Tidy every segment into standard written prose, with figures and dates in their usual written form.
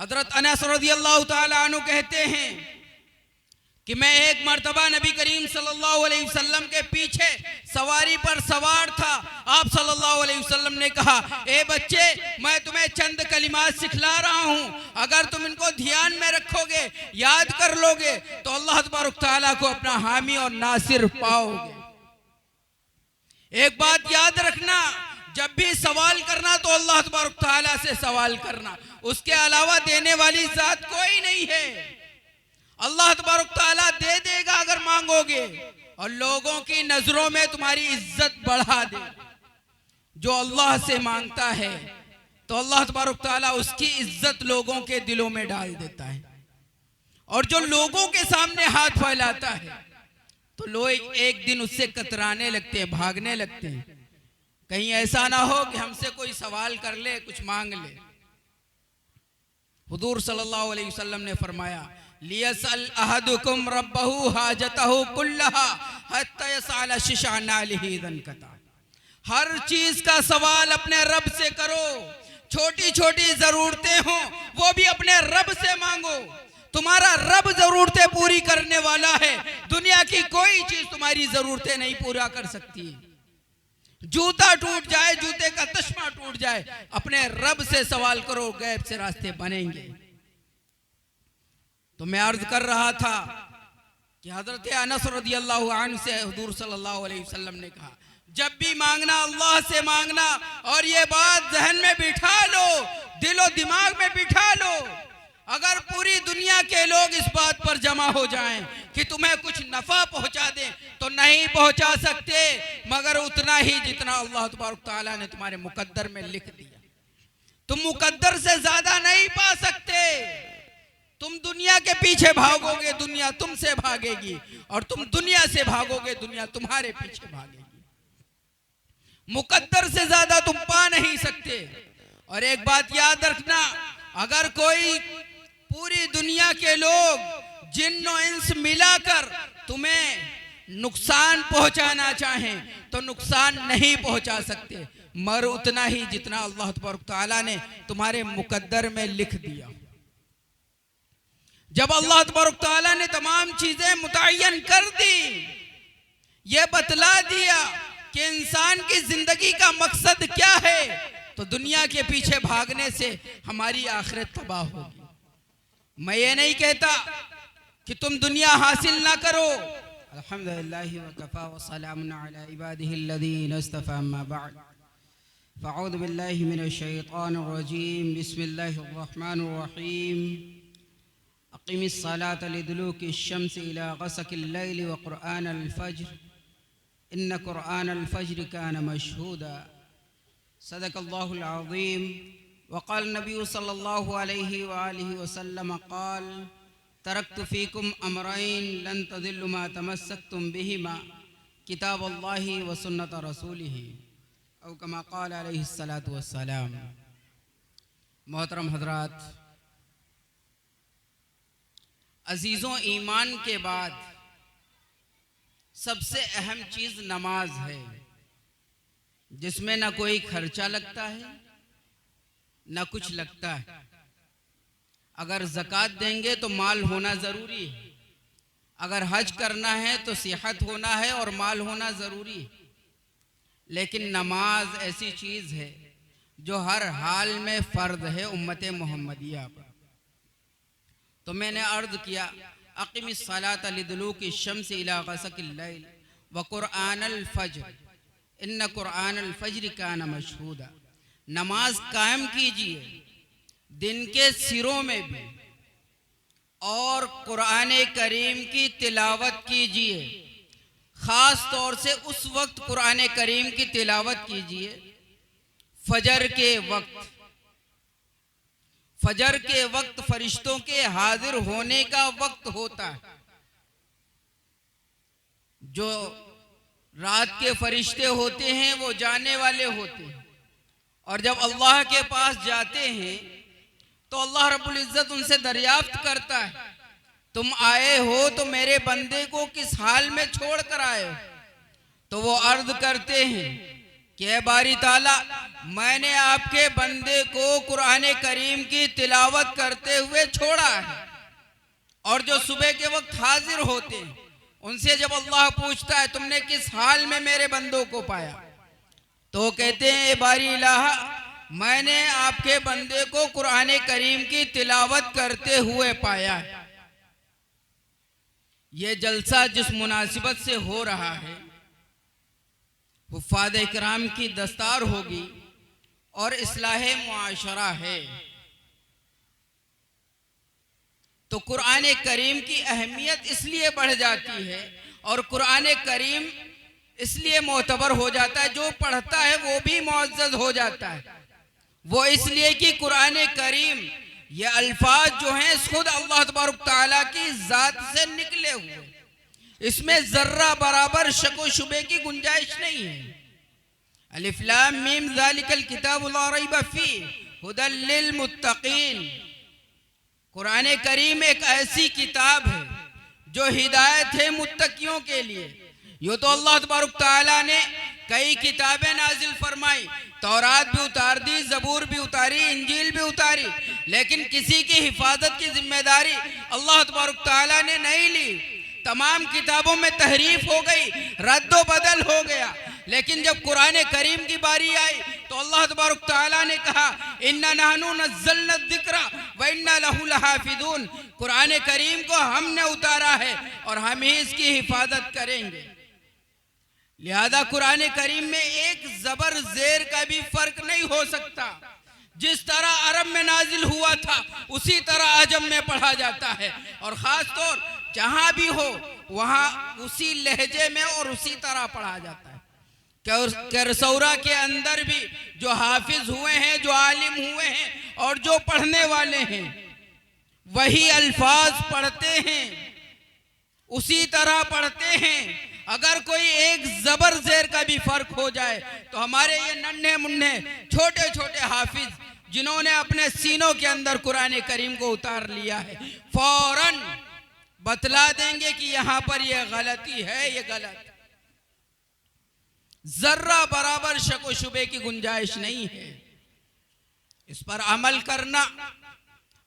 हजरत अनस रज़ियल्लाहु ताला अन्हु कहते हैं कि मैं एक मर्तबा नबी करीम सल्लल्लाहु अलैहि वसल्लम के पीछे सवारी पर सवार था। आप सल्लल्लाहु अलैहि वसल्लम ने कहा, ए बच्चे, मैं तुम्हें चंद कलिमात सिखला रहा हूँ, अगर तुम इनको ध्यान में रखोगे, याद कर लोगे तो अल्लाह तबारक तआला को अपना हामी और नासिर पाओगे। एक बात याद रखना, जब भी सवाल करना तो अल्लाह तबारक तआला से सवाल करना, उसके अलावा देने वाली जात कोई नहीं है। अल्लाह तबारक तआला दे देगा अगर मांगोगे, और लोगों की नजरों में तुम्हारी इज्जत बढ़ा दे। जो अल्लाह से मांगता है तो अल्लाह तबारक तआला उसकी इज्जत लोगों के दिलों में डाल देता है, और जो लोगों के सामने हाथ फैलाता है तो लोग एक दिन उससे कतराने लगते हैं, भागने लगते हैं। कहीं ऐसा ना हो कि हमसे कोई सवाल कर ले, कुछ मांग ले। हुजूर सल्लल्लाहु अलैहि वसल्लम ने फरमाया, लियसल अहदुकुम रब्बहु हाजतहु कुल्लहा हत्ता यसअल शिशान नालिही दनकता। हर चीज का सवाल अपने रब से करो, छोटी छोटी जरूरतें हो वो भी अपने रब से मांगो। तुम्हारा रब जरूरतें पूरी करने वाला है, दुनिया की कोई चीज तुम्हारी जरूरतें नहीं पूरा कर सकती। जूता टूट जाए, जूते का तस्मा टूट जाए, अपने रब से सवाल करो, गैब से रास्ते बनेंगे। तो मैं अर्ज कर रहा था कि हजरत अनस रज़ियल्लाहु अन्हु से हुजूर सल्लल्लाहु अलैहि वसल्लम ने कहा, जब भी मांगना अल्लाह से मांगना, और ये बात जहन में बिठा लो, दिलो दिमाग में बिठा लो। अगर पूरी दुनिया के लोग इस बात पर जमा हो जाएं कि तुम्हें कुछ नफा पहुंचा दें तो नहीं पहुंचा सकते, मगर उतना ही जितना अल्लाह तबारक तआला ने तुम्हारे मुकद्दर में लिख दिया। तुम मुकद्दर से ज्यादा नहीं पा सकते। तुम दुनिया के पीछे भागोगे, दुनिया तुमसे भागेगी, और तुम दुनिया से भागोगे, दुनिया तुम्हारे पीछे भागेगी। मुकद्दर से ज्यादा तुम पा नहीं सकते। और एक बात याद रखना, अगर कोई पूरी दुनिया के लोग जिन्न और इंस मिलाकर तुम्हें नुकसान पहुंचाना चाहें तो नुकसान नहीं पहुंचा सकते, मगर उतना ही जितना अल्लाह तबारक तआला ने तुम्हारे मुकद्दर में लिख दिया। जब अल्लाह तबारक तआला ने तमाम चीजें मुतय्यन कर दी, ये बतला दिया कि इंसान की जिंदगी का मकसद क्या है, तो दुनिया के पीछे भागने से हमारी आखिरत तबाह होगी। मैं ये नहीं कहता कि तुम दुनिया हासिल ना करो। अल्हम्दुलिल्लाहि व कफा व सलामुन अला इबादिहिल्लज़ीना इस्तफ़ा, अम्मा बअद, फ़अऊज़ु बिल्लाहि मिनश शैतानिर रजीम, बिस्मिल्लाहिर रहमानिर रहीम। अक़ीमिस सलाता लिदुलूकिश शम्सि इला ग़सक़िल लैलि व क़ुरआनल फ़ज्र, इन्न क़ुरआनल फ़ज्रि कान मशहूदा। सदक़ल्लाहुल अज़ीम। वक़ाल नबी सल्लल्लाहु अलैहि व आलिहि वसल्लम क़ाल, तरक्तु फ़ीकुम अमरैन लन तज़िल्लु मा तमस्सक्तुम बिहिमा, किताबुल्लाहि व सुन्नत रसूलिही, औ कमा क़ाल अलैहिस्सलातु वस्सलाम। मोहतरम हज़रात, अजीज़ों, ईमान के बाद सबसे अहम चीज़ नमाज है, जिसमें ना कोई खर्चा लगता है ना कुछ लगता है। अगर ज़कात देंगे तो माल होना ज़रूरी है, अगर हज करना है तो सेहत होना है और माल होना ज़रूरी है। लेकिन नमाज ऐसी चीज़ है जो हर हाल में फ़र्द है उम्मत मोहम्मदिया पर। तो मैंने अर्ज़ किया, अक़ीमिस सलाता लिदुलूकिश शम्सि इला ग़सक़िल लैल व क़ुरआनल फ़ज्र, इन्न क़ुरआनल फ़ज्रि कान मशहूदा। नमाज कायम कीजिए दिन के सिरों में भी, और कुरान करीम की तिलावत कीजिए। ख़ास तौर से उस वक्त कुरान करीम की तिलावत कीजिए फजर के वक्त। फजर के वक्त फरिश्तों के हाजिर होने का वक्त होता है। जो रात के फरिश्ते होते हैं वो जाने वाले होते हैं, और जब अल्लाह के पास जाते हैं तो अल्लाह रब्बुल इज़्ज़त उनसे दरियाफ्त करता है, तुम आए हो तो मेरे बंदे को किस हाल में छोड़ कर आए हो? तो वो अर्ज करते हैं कि ऐ बारी ताला, मैंने आपके बंदे को कुरान करीम की तिलावत करते हुए छोड़ा है, और जो सुबह के वक्त हाजिर होते हैं उनसे जब अल्लाह पूछता है तुमने किस हाल में मेरे बंदों को पाया, तो कहते हैं ऐ बारी इलाहा, मैंने आपके बंदे को कुरान करीम की तिलावत करते हुए पाया है। ये जलसा जिस मुनासिबत से हो रहा है, हुफ़ाज़ इकराम की दस्तार होगी और इस्लाह मुआशरा है, तो कुरान करीम की अहमियत इसलिए बढ़ जाती है और कुरान करीम इसलिए मोतबर हो जाता है, जो पढ़ता है वो भी मुअज़्ज़ज़ हो जाता है। वो इसलिए कि कुरान करीम ये अल्फाज जो हैं खुद अल्लाह तबारक तआला की ज़ात से निकले हुए, इसमें जर्रा बराबर शक व शुबे की गुंजाइश नहीं है। अलिफ लाम मीम ज़ालिकल किताबु ला रैब फीह हुदल लिल मुत्तकीन। कुरान करीम एक ऐसी किताब है जो हिदायत है मुत्तकियों के लिए। यो तो अल्लाह तबारक तआला ने कई किताबें नाजिल फरमाई, तौरात भी उतार दी, ज़बूर भी उतारी, इंजील भी उतारी, लेकिन किसी की हिफाजत की जिम्मेदारी अल्लाह तबारक तआला ने नहीं ली। तमाम किताबों में तहरीफ हो गई, रद्दो बदल हो गया, लेकिन जब कुरान करीम की बारी आई तो अल्लाह तबारक तआला ने कहा इन्ना नहनु नज़्ज़लना ज़िक्रा व इन्ना लहु लहाफ़िज़ून। कुरान करीम को हमने उतारा है और हम ही इसकी हिफाजत करेंगे। लिहाजा कुरान करीम में एक जबर जेर का भी फर्क नहीं हो सकता। जिस तरह अरब में नाजिल हुआ था उसी तरह अजम में पढ़ा जाता है, और ख़ास तौर जहाँ भी हो वहाँ उसी लहजे में और उसी तरह पढ़ा जाता है। करसौरा के अंदर भी जो हाफिज हुए हैं, जो आलिम हुए हैं और जो पढ़ने वाले हैं, वही अल्फाज पढ़ते हैं, उसी तरह पढ़ते हैं। अगर कोई एक जबर जेर का भी फर्क हो जाए तो हमारे ये नन्हे मुन्ने छोटे छोटे हाफिज जिन्होंने अपने सीनों के अंदर कुरान करीम को उतार लिया है, फौरन बतला देंगे कि यहाँ पर ये गलती है, ये गलत। जर्रा बराबर शक व शुबे की गुंजाइश नहीं है। इस पर अमल करना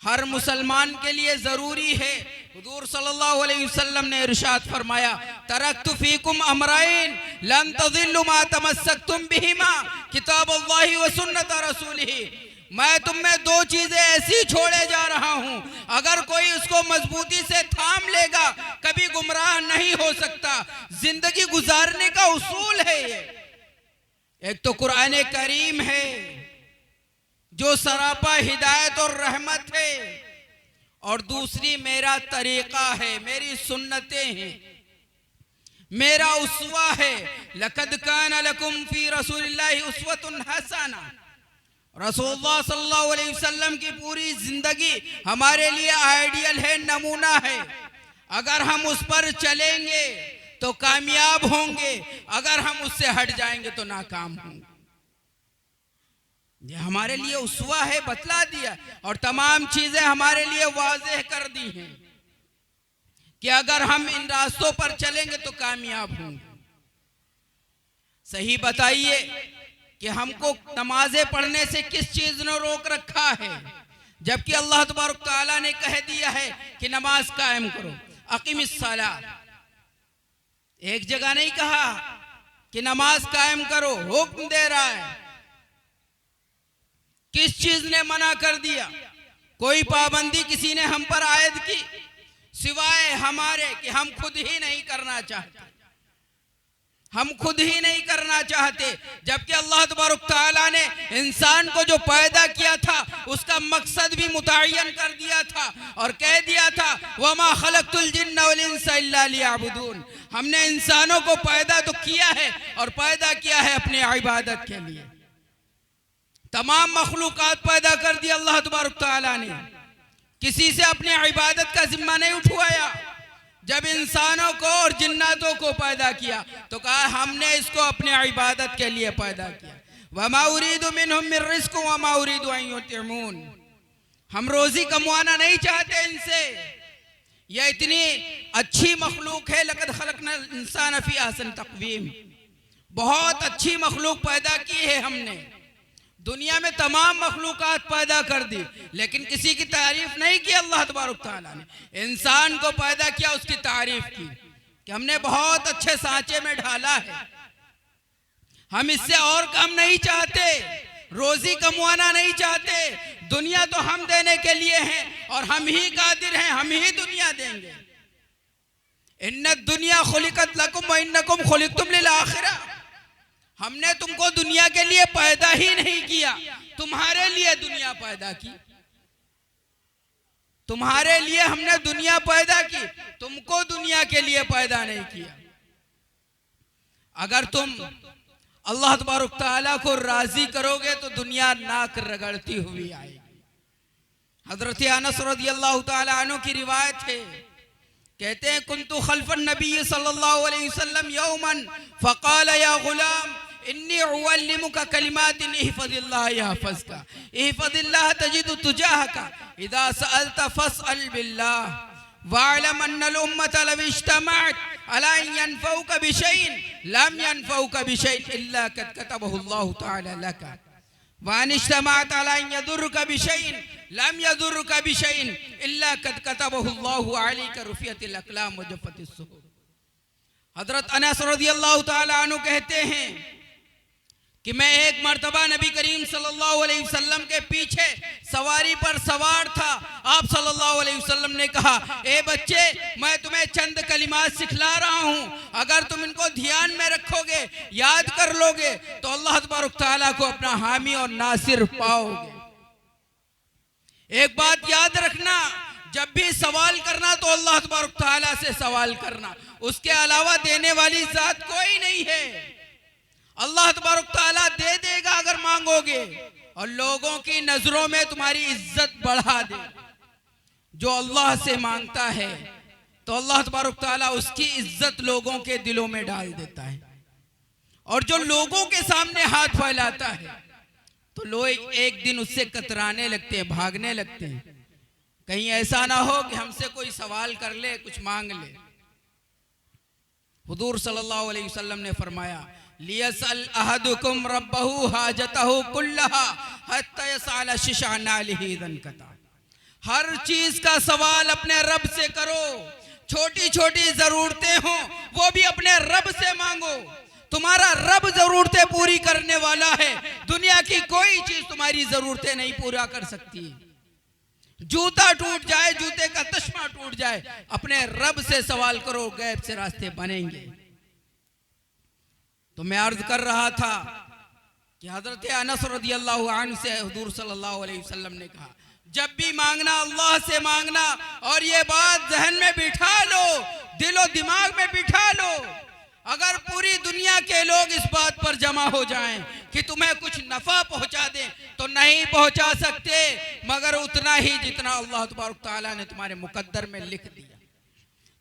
हर मुसलमान के लिए जरूरी है। हुजूर सल्लल्लाहु अलैहि वसल्लम ने इरशाद फरमाया, तरक्तु फीकुम अमरैन लन तज़िल्लु मा तमस्सकतुम बिहिमा किताबुल्लाहि व सुन्नत रसूलिही। मैं तुम में दो चीजें ऐसी छोड़े जा रहा हूं, अगर कोई उसको मजबूती से थाम लेगा कभी गुमराह नहीं हो सकता। जिंदगी गुजारने का उसूल है ये। एक तो कुरान करीम है जो सरापा हिदायत और रहमत है, और दूसरी मेरा तरीका है, मेरी सुन्नतें हैं, मेरा उस्वा है। लक़द कान लकुम फी रसूलिल्लाहि उस्वतुन हसना। रसूलुल्लाह सल्लल्लाहु अलैहि वसल्लम की पूरी जिंदगी हमारे लिए आइडियल है, नमूना है। अगर हम उस पर चलेंगे तो कामयाब होंगे, अगर हम उससे हट जाएंगे तो नाकाम होंगे। ये हमारे लिए उस्वा है, बतला दिया, और तमाम चीजें हमारे लिए वाज़ेह कर दी हैं कि अगर हम इन रास्तों पर चलेंगे तो कामयाब होंगे। सही बताइए कि हमको नमाजें पढ़ने से किस चीज ने रोक रखा है, जबकि अल्लाह तबारक तआला ने कह दिया है कि नमाज कायम करो, अकीमिस सलाह। एक जगह नहीं कहा कि नमाज कायम करो, हुक्म दे रहा है। किस चीज ने मना कर दिया? कोई पाबंदी किसी ने हम पर आयद की सिवाय हमारे कि हम खुद ही नहीं करना चाहते, हम खुद ही नहीं करना चाहते। जबकि अल्लाह तबारक तआला ने इंसान को जो पैदा किया था उसका मकसद भी मुतय्यन कर दिया था और कह दिया था वमा खलक़तुल जिन्ना वल इंसा इल्ला लियअबुदून। हमने इंसानों को पैदा तो किया है और पैदा किया है अपने इबादत के लिए। तमाम मखलूकात पैदा कर दिया अल्लाह तबारक तआला ने, किसी से अपनी इबादत का जिम्मा नहीं उठवाया। जब इंसानों को और जिन्नातों को पैदा किया तो कहा हमने इसको अपनी इबादत के लिए पैदा किया। वमा उरीदु मिनहुम मिन रिज़्क़ वमा उरीदु अन युतिमून। हम रोजी कमाना नहीं चाहते इनसे, यह इतनी अच्छी मखलूक है। लक़द खलक़नल इंसान फी अहसन तक़वीम। बहुत अच्छी मखलूक पैदा की है हमने, दुनिया में तमाम मखलूकात पैदा कर दी, लेकिन किसी की तारीफ नहीं की। अल्लाह तबारक तआला ने इंसान को पैदा किया, उसकी तारीफ की कि हमने बहुत अच्छे सांचे में ढाला है, हम इससे और कम नहीं चाहते, रोजी कमवाना नहीं चाहते, दुनिया तो हम देने के लिए हैं और हम ही कादिर हैं, हम ही दुनिया देंगे। इन्नद दुनिया खुलिकत लकुम व इन्नकुम खुलिकतुम लिल आखिरा, हमने तुमको दुनिया के लिए पैदा ही नहीं किया, तुम्हारे लिए दुनिया पैदा की, तुम्हारे लिए हमने दुनिया पैदा की, तुमको दुनिया के लिए पैदा नहीं किया। अगर तुम अल्लाह तबारक तआला को राजी करोगे तो दुनिया नाक रगड़ती हुई आएगी। हजरत अनस रज़ियल्लाहु तआला अन्हु की रिवायत है, कहते हैं कुन्तु खल्फन नबी सल्लल्लाहु अलैहि वसल्लम यौमन फक़ाल या गुलाम इन्नी उअल्लिमुका कलिमातिन इहफ़ज़िल्लाह यहफ़ज़का इहफ़ज़िल्लाह तजिदु तुजाहका इज़ा सअल्ता फ़स्अल बिल्लाह वअलम अन्नल उम्मता लव इज्तमअत अला अन यनफ़ऊका बिशैइन लम यनफ़ऊका बिशैइन इल्ला क़द कतबहु अल्लाहु तआला लका व अन इज्तमअत अला अन यदुर्रुका बिशैइन लम यदुर्रुका बिशैइन इल्ला क़द कतबहु अल्लाहु अलैका रुफ़ियतिल अक़लाम व जफ़्फ़तिस सुहूफ़। हज़रत अनस रज़ियल्लाहु तआला अन्हु कहते हैं कि मैं एक मर्तबा नबी करीम सल्लल्लाहु अलैहि वसल्लम के पीछे सवारी पर सवार था। आप सल्लल्लाहु अलैहि वसल्लम ने कहा, ए बच्चे, मैं तुम्हें चंद कलिमात सिखला रहा हूँ, अगर तुम इनको ध्यान में रखोगे, याद कर लोगे तो अल्लाह तबारक तआला को अपना हामी और नासिर पाओगे। एक बात याद रखना, जब भी सवाल करना तो अल्लाह तबारक तआला से सवाल करना, उसके अलावा देने वाली जात कोई नहीं है। अल्लाह तबारक तआला दे देगा अगर मांगोगे, और लोगों की नजरों में तुम्हारी इज्जत बढ़ा दे। जो अल्लाह से मांगता है तो अल्लाह तबारक तआला उसकी इज्जत लोगों के दिलों में डाल देता है, और जो लोगों के सामने हाथ फैलाता है तो लोग एक दिन उससे कतराने लगते हैं, भागने लगते हैं, कहीं ऐसा ना हो कि हमसे कोई सवाल कर ले, कुछ मांग ले। हुजूर सल्लल्लाहु अलैहि वसल्लम ने फरमाया, लियसल अहदुकुम रब्बहु हाजतहु कुल्लहा हत्ता यसअल शिशान नालिही दनकता। हर चीज का सवाल अपने रब से करो, छोटी छोटी जरूरतें हो वो भी अपने रब से मांगो। तुम्हारा रब जरूरतें पूरी करने वाला है, दुनिया की कोई चीज तुम्हारी जरूरतें नहीं पूरा कर सकती। जूता टूट जाए, जूते का तस्मा टूट जाए, अपने रब से सवाल करो, गैब से रास्ते बनेंगे। तो मैं अर्ज कर रहा था कि हजरत अनस रज़ियल्लाहु अन्हु से हुजूर सल्लल्लाहु अलैहि वसल्लम ने कहा, जब भी मांगना अल्लाह से मांगना, और ये बात जहन में बिठा लो, दिलो दिमाग में बिठा लो। अगर पूरी दुनिया के लोग इस बात पर जमा हो जाएं कि तुम्हें कुछ नफा पहुंचा दें तो नहीं पहुंचा सकते, मगर उतना ही जितना अल्लाह तबारक तआला ने तुम्हारे मुकद्दर में लिख दिया।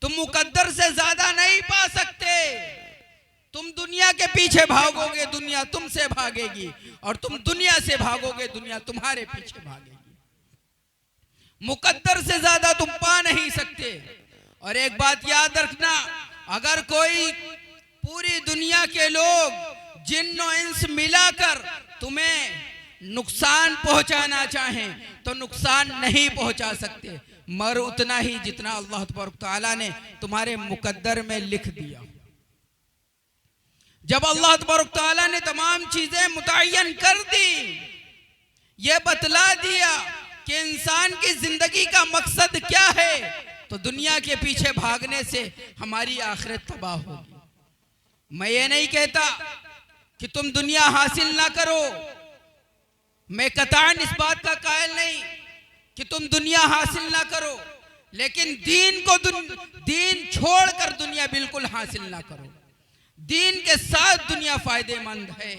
तुम मुकद्दर से ज्यादा नहीं पा सकते। तुम दुनिया के पीछे भागोगे, दुनिया तुमसे भागेगी, और तुम दुनिया से भागोगे, दुनिया तुम्हारे पीछे भागेगी। मुकद्दर से ज्यादा तुम पा नहीं सकते। और एक बात याद रखना, अगर कोई पूरी दुनिया के लोग जिन्न और इंस मिलाकर तुम्हें नुकसान पहुंचाना चाहें तो नुकसान नहीं पहुंचा सकते, मगर उतना ही जितना अल्लाह तबारक तआला ने तुम्हारे मुकद्दर में लिख दिया। जब अल्लाह तबारक तआला ने तमाम चीजें मुतय्यन कर दी, ये बतला दिया कि इंसान की जिंदगी का मकसद क्या है, तो दुनिया के पीछे भागने से हमारी आखिरत तबाह होगी। मैं ये नहीं कहता कि तुम दुनिया हासिल ना करो, मैं कतान इस बात का कायल नहीं कि तुम दुनिया हासिल ना करो, लेकिन दीन छोड़कर दुनिया बिल्कुल हासिल ना करो। दीन के साथ दुनिया फायदेमंद है।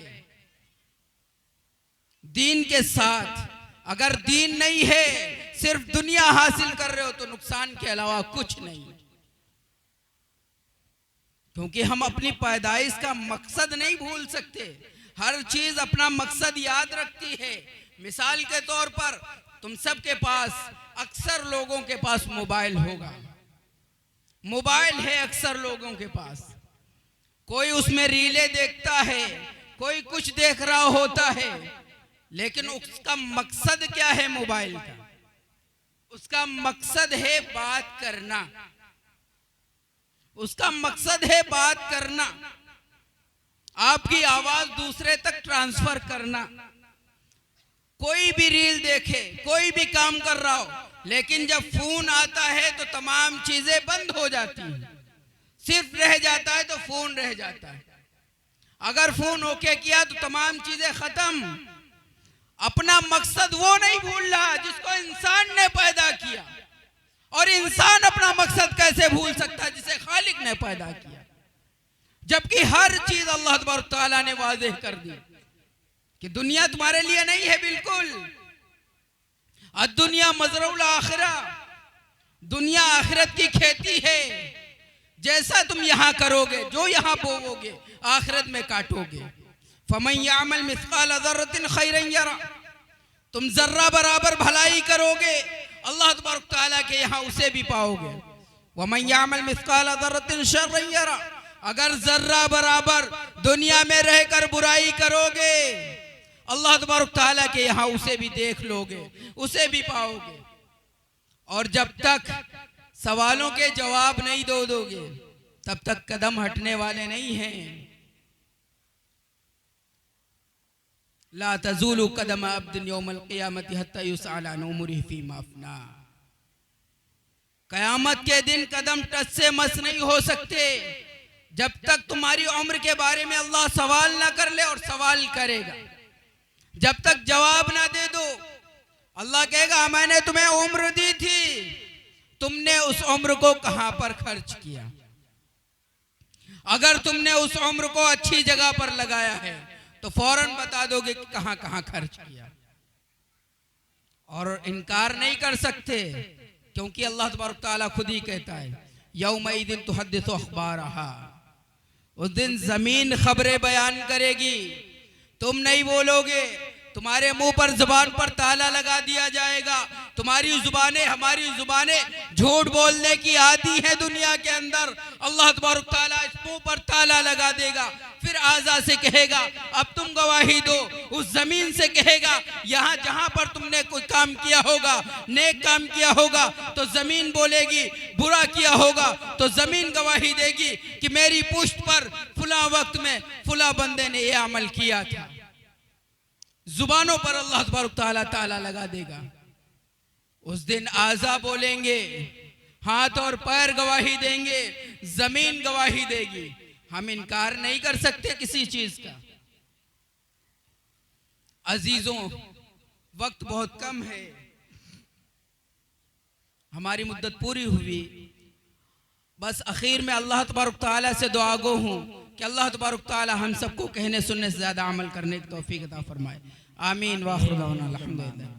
दीन के साथ, अगर दीन नहीं है, सिर्फ दुनिया हासिल कर रहे हो तो नुकसान के अलावा कुछ नहीं। क्योंकि हम अपनी पैदाइश का मकसद नहीं भूल सकते, हर चीज अपना मकसद याद रखती है। मिसाल के तौर पर तुम सबके पास, अक्सर लोगों के पास मोबाइल होगा, मोबाइल है अक्सर लोगों के पास। कोई उसमें रीलें देखता है, कोई कुछ देख रहा होता है, लेकिन उसका मकसद क्या है मोबाइल का? उसका मकसद है बात करना, उसका मकसद है बात करना, आपकी आवाज दूसरे तक ट्रांसफर करना। कोई भी रील देखे, कोई भी काम कर रहा हो, लेकिन जब फोन आता है तो तमाम चीजें बंद हो जाती हैं, सिर्फ रह जाता है तो फोन रह जाता है। अगर फोन ओके किया तो तमाम चीजें खत्म। अपना मकसद वो नहीं भूल रहा जिसको इंसान ने पैदा किया, और इंसान अपना मकसद कैसे भूल सकता है जिसे खालिक ने पैदा किया? जबकि हर चीज अल्लाह तबारक तआला ने वाज़ेह कर दी कि दुनिया तुम्हारे लिए नहीं है बिल्कुल। दुनिया मजरुल आखिरा, दुनिया आखिरत की खेती है। जैसा तुम यहां करोगे, जो यहां बोओगे, आखिरत में काटोगे। फमन यामल मिस्काल ज़र्रतिन खैरन यरा, तुम जर्रा बराबर भलाई करोगे, अल्लाह तबारक तआला के यहां उसे भी पाओगे। वमन यामल मिस्काल ज़र्रतिन शर्रन यरा, अगर जर्रा बराबर दुनिया में रहकर बुराई करोगे, अल्लाह तबारक तआला के यहां उसे भी देख लोगे, उसे भी पाओगे। और जब तक सवालों के जवाब नहीं दोगे, तब तक कदम हटने वाले नहीं हैं। ला तज़ूलु कदम अब्दिन यौमल क़ियामति हत्ता युसअल अन उमरिही फ़ीमा अफ़ना। कयामत के दिन कदम टस से मस नहीं हो सकते जब तक तुम्हारी उम्र के बारे में अल्लाह सवाल ना कर ले, और सवाल करेगा जब तक जवाब ना दे दो। अल्लाह कहेगा मैंने तुम्हें उम्र दी थी, तुमने उस उम्र को कहां पर खर्च किया? अगर तुमने उस उम्र को अच्छी जगह पर लगाया है तो फौरन बता दोगे कि कहां कहां खर्च किया। और इनकार नहीं कर सकते, क्योंकि अल्लाह तबारक तआला खुद ही कहता है यौमइदिन तुहद्दिसु अख़बारहा, उस दिन जमीन खबरें बयान करेगी, तुम नहीं बोलोगे। तुम्हारे मुंह पर जुबान पर ताला लगा दिया जाएगा। तुम्हारी जुबानें, हमारी जुबानें झूठ बोलने की आदी है दुनिया के अंदर। अल्लाह तबारक तआला इस मुंह पर ताला लगा देगा, फिर आज़ा से कहेगा अब तुम गवाही दो। उस जमीन से कहेगा यहाँ जहां पर तुमने कोई काम किया होगा, नेक काम किया होगा तो जमीन बोलेगी, बुरा किया होगा तो जमीन गवाही देगी कि मेरी पुष्ट पर फुला वक्त में फुला बंदे ने यह अमल किया था। जुबानों पर अल्लाह तबारक तआला ताला लगा देगा। उस दिन आज़ा बोलेंगे, हाथ और पैर गवाही देंगे, जमीन गवाही देगी। हम इनकार नहीं कर सकते किसी चीज का। अजीजों, वक्त बहुत कम है, हमारी मुद्दत पूरी हुई। बस आखिर में अल्लाह तबारक तआला से दुआ गो हूँ कि अल्लाह तबारक तआला हम सबको कहने सुनने से ज्यादा अमल करने की तौफीक अता फरमाए। आमीन। व आखिर दावाना अल्हम्दुलिल्लाह।